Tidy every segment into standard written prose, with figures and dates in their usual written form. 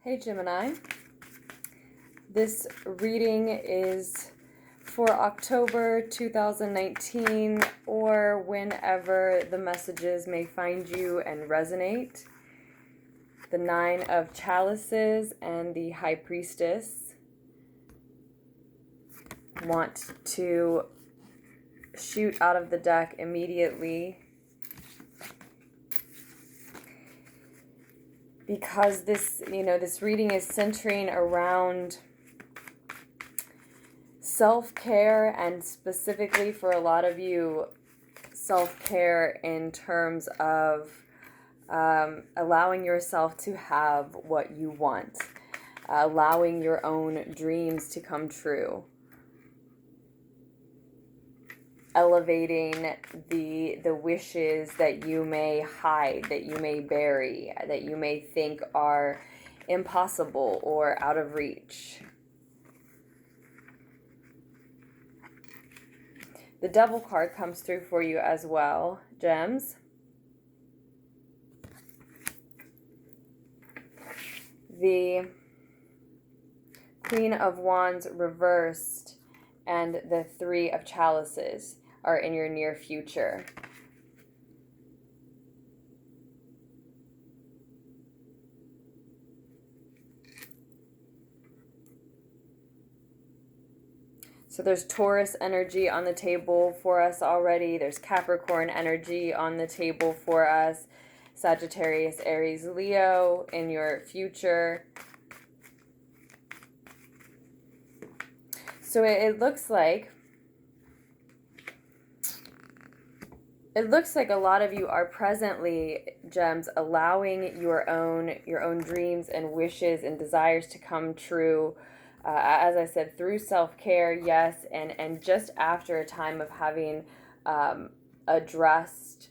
Hey Gemini, this reading is for October 2019 or whenever the messages may find you and resonate. The Nine of Chalices and the High Priestess want to shoot out of the deck immediately because this reading is centering around self-care, and specifically for a lot of you, self-care in terms of allowing yourself to have what you want, allowing your own dreams to come true, elevating the wishes that you may hide, that you may bury, that you may think are impossible or out of reach. The Devil card comes through for you as well, Gems. The Queen of Wands reversed and the Three of Chalices are in your near future. So there's Taurus energy on the table for us already. There's Capricorn energy on the table for us. Sagittarius, Aries, Leo in your future. So it looks like a lot of you are presently, Gems, allowing your own dreams and wishes and desires to come true. As I said, through self-care, yes, and just after a time of having addressed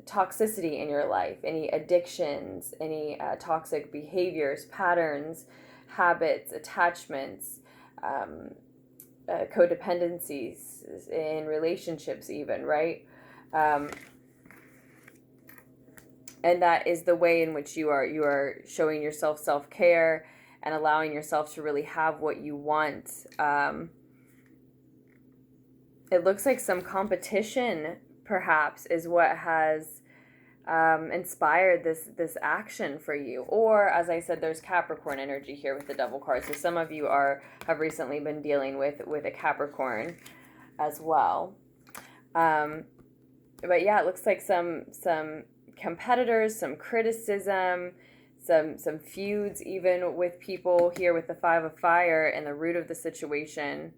toxicity in your life, any addictions, any toxic behaviors, patterns, habits, attachments, codependencies in relationships even, right? And that is the way in which you are showing yourself self-care and allowing yourself to really have what you want. It looks like some competition, perhaps, is what has inspired this action for you. Or, as I said, there's Capricorn energy here with the Devil card. So some of you have recently been dealing with a Capricorn as well. But yeah, it looks like some competitors, some criticism, some feuds even with people here with the Five of Fire and the root of the situation.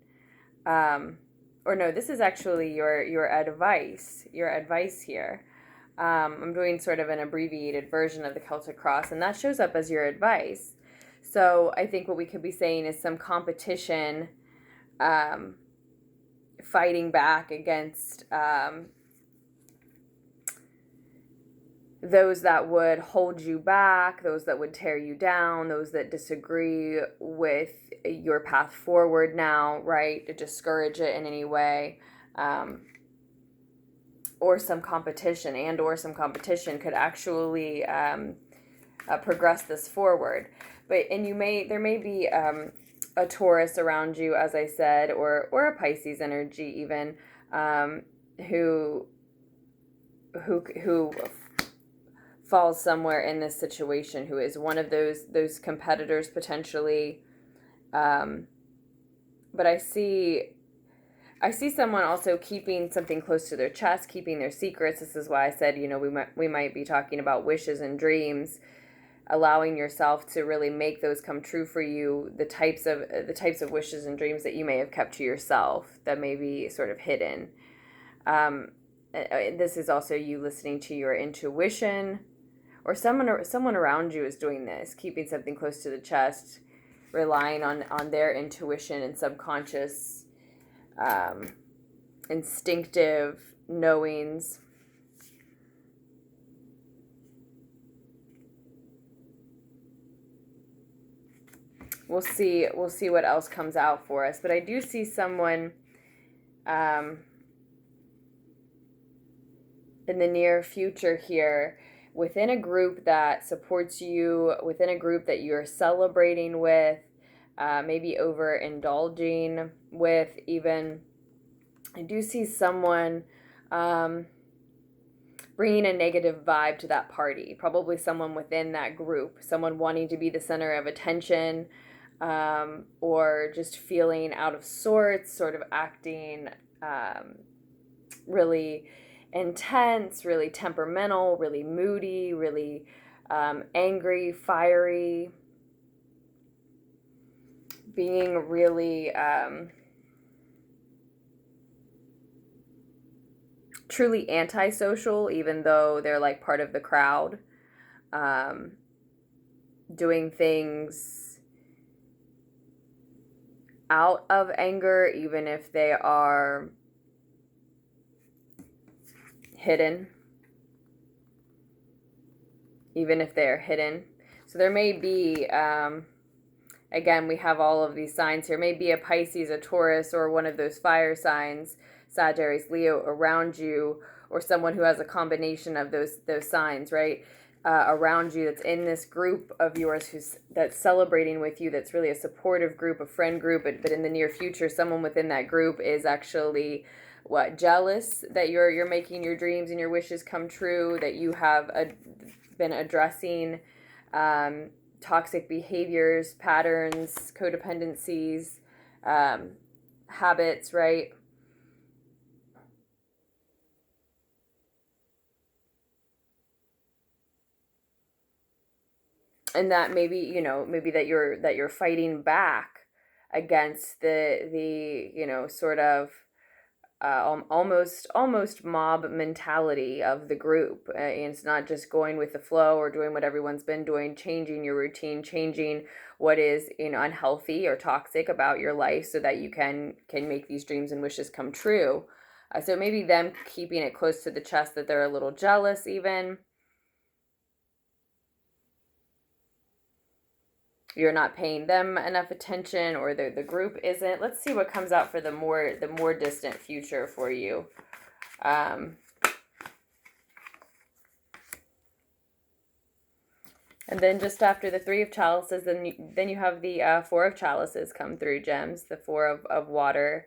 Or no, this is actually your advice here. I'm doing sort of an abbreviated version of the Celtic Cross, and that shows up as your advice. So I think what we could be saying is some competition, fighting back against those that would hold you back, those that would tear you down, those that disagree with your path forward now, right? To discourage it in any way. Or some competition could actually progress this forward. But there may be a Taurus around you, as I said, or a Pisces energy even, who falls somewhere in this situation, who is one of those competitors potentially. But I see someone also keeping something close to their chest, keeping their secrets. This is why I said, we might be talking about wishes and dreams, allowing yourself to really make those come true for you. The types of wishes and dreams that you may have kept to yourself, that may be sort of hidden. This is also you listening to your intuition, or someone around you is doing this, keeping something close to the chest, relying on their intuition and subconscious, instinctive knowings. We'll see what else comes out for us. But I do see someone in the near future here within a group that supports you, within a group that you're celebrating with, maybe overindulging with even. I do see someone bringing a negative vibe to that party, probably someone within that group, someone wanting to be the center of attention, or just feeling out of sorts, sort of acting really intense, really temperamental, really moody, really angry, fiery, being really truly antisocial, even though they're like part of the crowd, doing things out of anger, even if they are hidden. Even if they're hidden. So there may be, again, we have all of these signs here. Maybe a Pisces, a Taurus, or one of those fire signs, Sagittarius, Leo, around you, or someone who has a combination of those signs, right? Around you, that's in this group of yours that's celebrating with you, that's really a supportive group, a friend group, but in the near future, someone within that group is actually jealous that you're making your dreams and your wishes come true, that you have been addressing toxic behaviors, patterns, codependencies, habits, right? And that maybe that you're fighting back against the sort of almost mob mentality of the group. And it's not just going with the flow or doing what everyone's been doing, changing your routine, changing what is unhealthy or toxic about your life, so that you can make these dreams and wishes come true. So maybe them keeping it close to the chest, that they're a little jealous even. You're not paying them enough attention, or the group isn't. Let's see what comes out for the more distant future for you. And then just after the Three of Chalices, then you have the Four of Chalices come through, gems. The Four of Water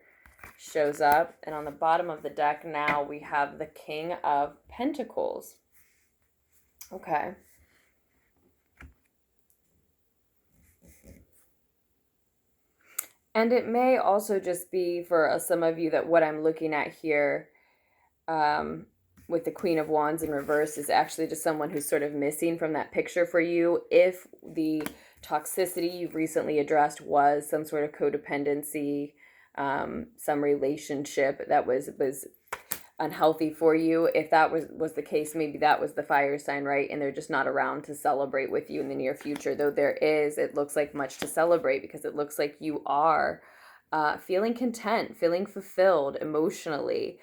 shows up. And on the bottom of the deck now, we have the King of Pentacles. Okay. And it may also just be for some of you that what I'm looking at here with the Queen of Wands in reverse is actually just someone who's sort of missing from that picture for you. If the toxicity you've recently addressed was some sort of codependency, some relationship that was unhealthy for you, if that was the case, maybe that was the fire sign, right? And they're just not around to celebrate with you in the near future, though it looks like much to celebrate, because it looks like you are feeling content, feeling fulfilled emotionally,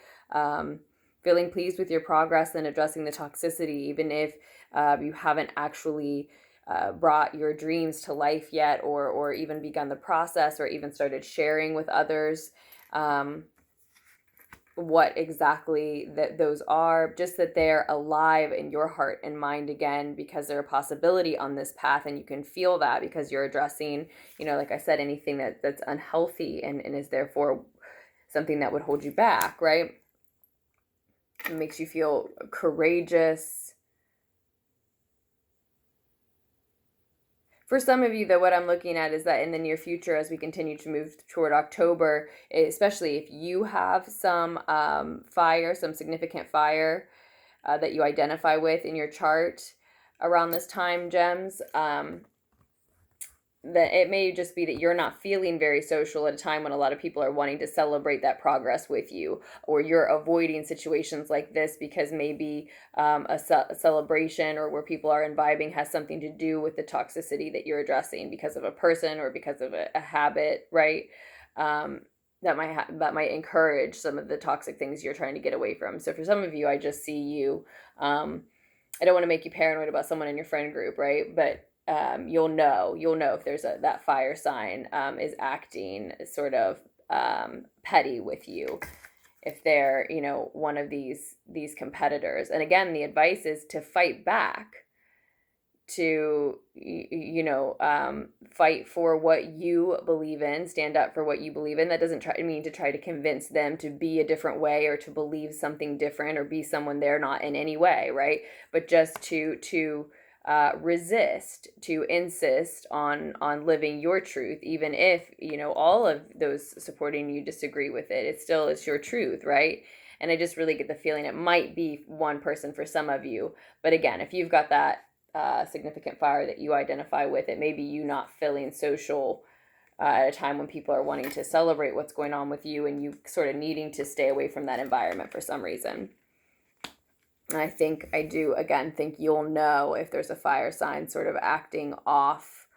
feeling pleased with your progress and addressing the toxicity, even if you haven't actually brought your dreams to life yet, or even begun the process, or even started sharing with others what exactly those are, just that they're alive in your heart and mind again, because they're a possibility on this path, and you can feel that because you're addressing, like I said, anything that's unhealthy and is therefore something that would hold you back, right? It makes you feel courageous. For some of you, though, what I'm looking at is that in the near future, as we continue to move toward October, especially if you have some fire, some significant fire that you identify with in your chart around this time, gems, that it may just be that you're not feeling very social at a time when a lot of people are wanting to celebrate that progress with you, or you're avoiding situations like this because maybe a celebration or where people are imbibing has something to do with the toxicity that you're addressing because of a person or because of a habit, right? That might encourage some of the toxic things you're trying to get away from. So for some of you, I just see you, I don't want to make you paranoid about someone in your friend group, right? But you'll know if there's that fire sign is acting sort of petty with you if they're, you know, one of these competitors. And again, the advice is to fight back, to, you know, fight for what you believe in, stand up for what you believe in. That doesn't mean to try to convince them to be a different way or to believe something different or be someone they're not in any way, right? But just to resist, to insist on living your truth, even if, you know, all of those supporting you disagree with it. It's your truth, right? And I just really get the feeling it might be one person for some of you, but again, if you've got that significant fire that you identify with, it may be you not feeling social at a time when people are wanting to celebrate what's going on with you, and you sort of needing to stay away from that environment for some reason. And I do again think you'll know if there's a fire sign sort of acting off,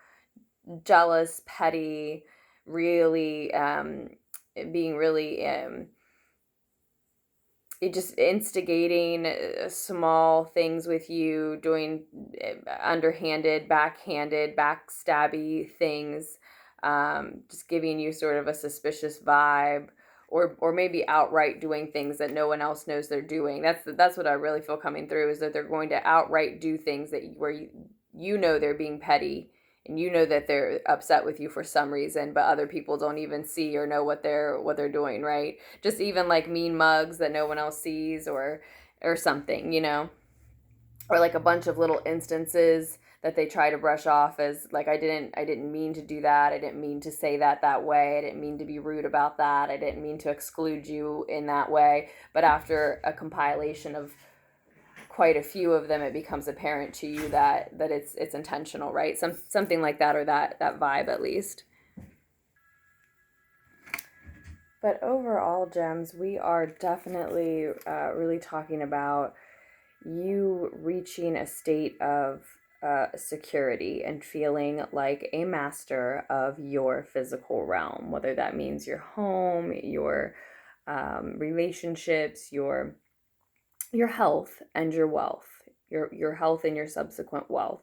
jealous, petty, really being really just instigating small things with you, doing underhanded, backhanded, backstabby things, just giving you sort of a suspicious vibe, or maybe outright doing things that no one else knows they're doing. That's what I really feel coming through, is that they're going to outright do things that where you know they're being petty, and you know that they're upset with you for some reason, but other people don't even see or know what they're doing, right? Just even like mean mugs that no one else sees, or something, you know, or like a bunch of little instances that they try to brush off as like, I didn't mean to do that, I didn't mean to say that way, I didn't mean to be rude about that, I didn't mean to exclude you in that way. But after a compilation of quite a few of them, it becomes apparent to you that it's intentional, right? Something like that, or that vibe at least. But overall, gems, we are definitely really talking about you reaching a state of security and feeling like a master of your physical realm, whether that means your home, your relationships, your health and your wealth, your health and your subsequent wealth,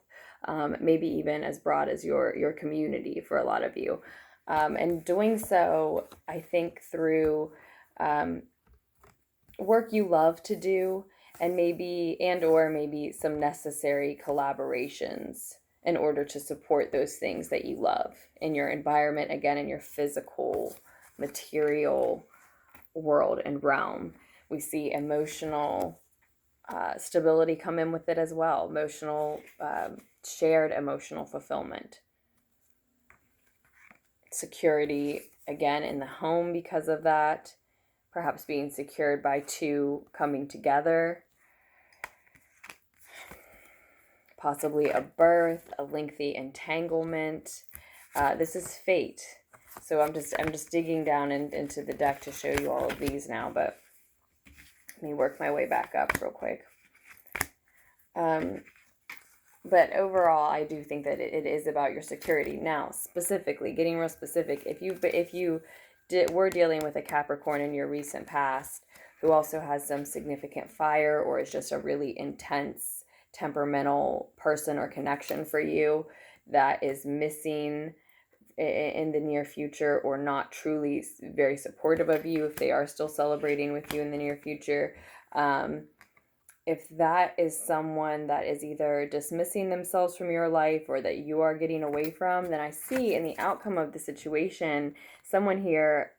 maybe even as broad as your community for a lot of you. And doing so, I think, through work you love to do, and maybe some necessary collaborations in order to support those things that you love in your environment, again, in your physical, material world and realm. We see emotional stability come in with it as well, shared emotional fulfillment. Security, again, in the home because of that, perhaps being secured by two coming together, possibly a birth, a lengthy entanglement. This is fate. So I'm just digging down into the deck to show you all of these now, but let me work my way back up real quick. But overall, I do think that it is about your security. Now, specifically, getting real specific, if you were dealing with a Capricorn in your recent past who also has some significant fire, or is just a really intense, temperamental person or connection for you that is missing in the near future, or not truly very supportive of you if they are still celebrating with you in the near future, if that is someone that is either dismissing themselves from your life or that you are getting away from, then I see in the outcome of the situation, someone here,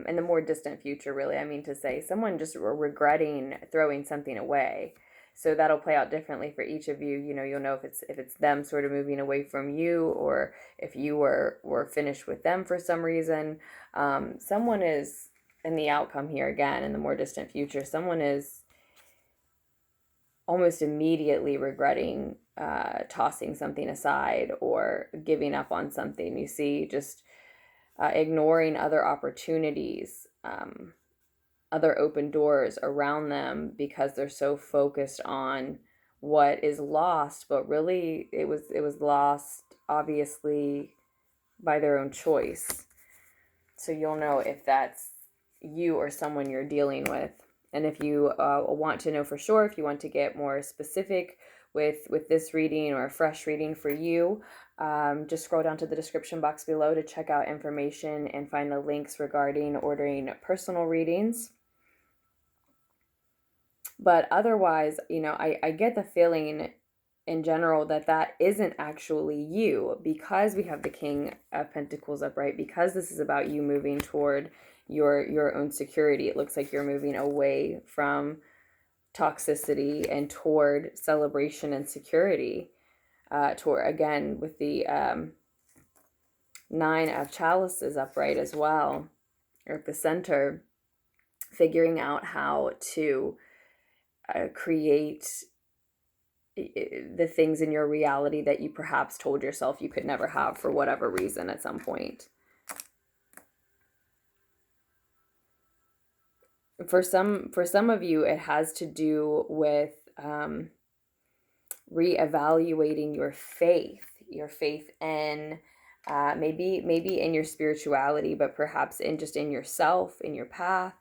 in the more distant future, really, I mean to say, someone just regretting throwing something away. So that'll play out differently for each of you. You know, you'll know if it's them sort of moving away from you, or if you were finished with them for some reason. Someone is, in the outcome here, again, in the more distant future, someone is almost immediately regretting tossing something aside or giving up on something. You see, just ignoring other opportunities, other open doors around them, because they're so focused on what is lost, but really it was lost obviously by their own choice. So you'll know if that's you or someone you're dealing with. And if you want to know for sure, if you want to get more specific with this reading or a fresh reading for you, just scroll down to the description box below to check out information and find the links regarding ordering personal readings. But otherwise, you know, I get the feeling in general that isn't actually you, because we have the King of Pentacles upright, because this is about you moving toward your own security. It looks like you're moving away from toxicity and toward celebration and security, toward, again, with the Nine of Chalices upright as well, or at the center, figuring out how to create the things in your reality that you perhaps told yourself you could never have for whatever reason at some point. For some of you, it has to do with reevaluating your faith in maybe in your spirituality, but perhaps in just in yourself, in your path.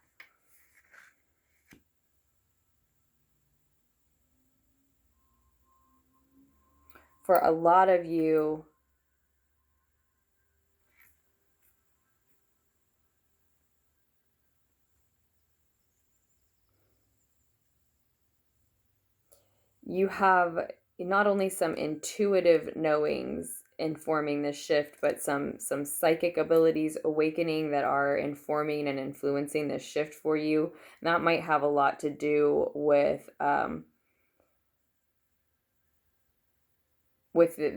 For a lot of you, you have not only some intuitive knowings informing this shift, but some psychic abilities awakening that are informing and influencing this shift for you. And that might have a lot to do with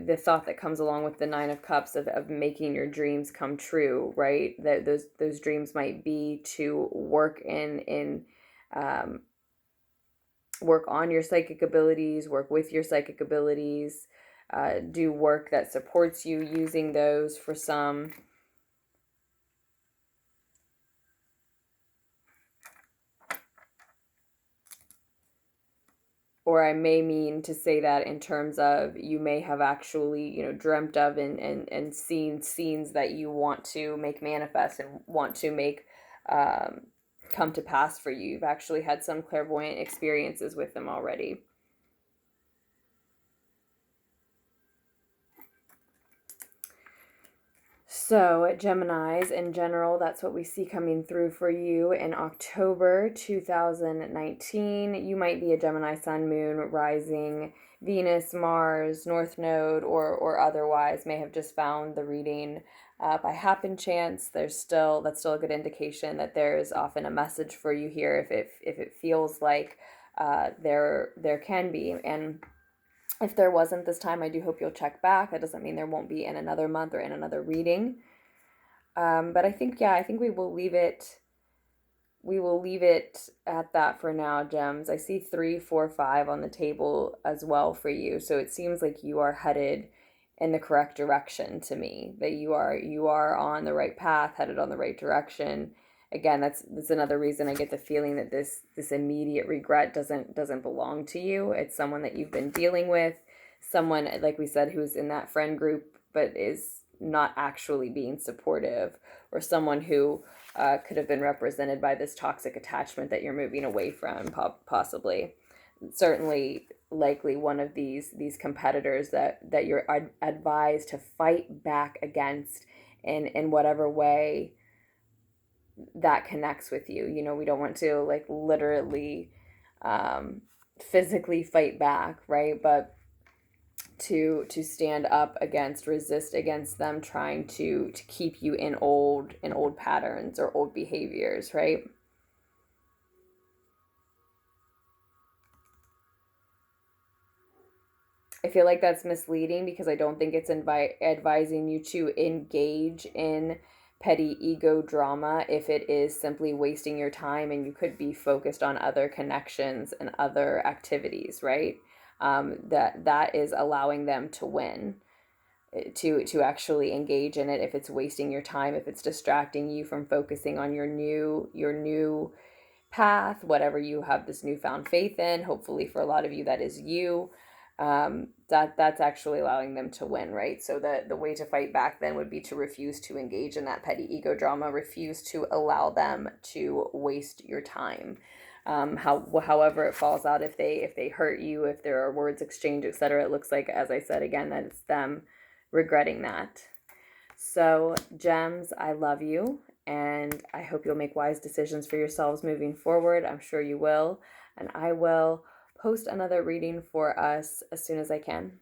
the thought that comes along with the Nine of Cups of making your dreams come true, right? That those dreams might be to work work on your psychic abilities, work with your psychic abilities, do work that supports you using those for some. Or I may mean to say that in terms of you may have actually, you know, dreamt of and seen scenes that you want to make manifest and want to make come to pass for you. You've actually had some clairvoyant experiences with them already. So, Geminis in general, that's what we see coming through for you in October 2019. You might be a Gemini Sun, Moon, Rising, Venus, Mars, North Node, or otherwise may have just found the reading by happen chance. That's still a good indication that there's often a message for you here if it feels like there can be. And if there wasn't this time, I do hope you'll check back. That doesn't mean there won't be in another month or in another reading. But I think we will leave it. We will leave it at that for now, Gems. I see 3, 4, 5 on the table as well for you. So it seems like you are headed in the correct direction to me. That you are on the right path, headed on the right direction. Again, that's another reason I get the feeling that this immediate regret doesn't belong to you. It's someone that you've been dealing with, someone, like we said, who's in that friend group but is not actually being supportive, or someone who could have been represented by this toxic attachment that you're moving away from, possibly. Certainly, likely one of these competitors that you're advised to fight back against in whatever way that connects with you. You know, we don't want to like literally physically fight back, right? But to stand up against, resist against them trying to keep you in old patterns or old behaviors, right? I feel like that's misleading because I don't think it's advising you to engage in petty ego drama if it is simply wasting your time and you could be focused on other connections and other activities, right? That is allowing them to win, to actually engage in it. If it's wasting your time, if it's distracting you from focusing on your new path, whatever you have this newfound faith in, hopefully for a lot of you that is you, that's actually allowing them to win, right? So the way to fight back then would be to refuse to engage in that petty ego drama, refuse to allow them to waste your time. However it falls out, if they hurt you, if there are words exchanged, etc., it looks like, as I said again, that it's them regretting that. So, Gems, I love you, and I hope you'll make wise decisions for yourselves moving forward. I'm sure you will. and I will post another reading for us as soon as I can.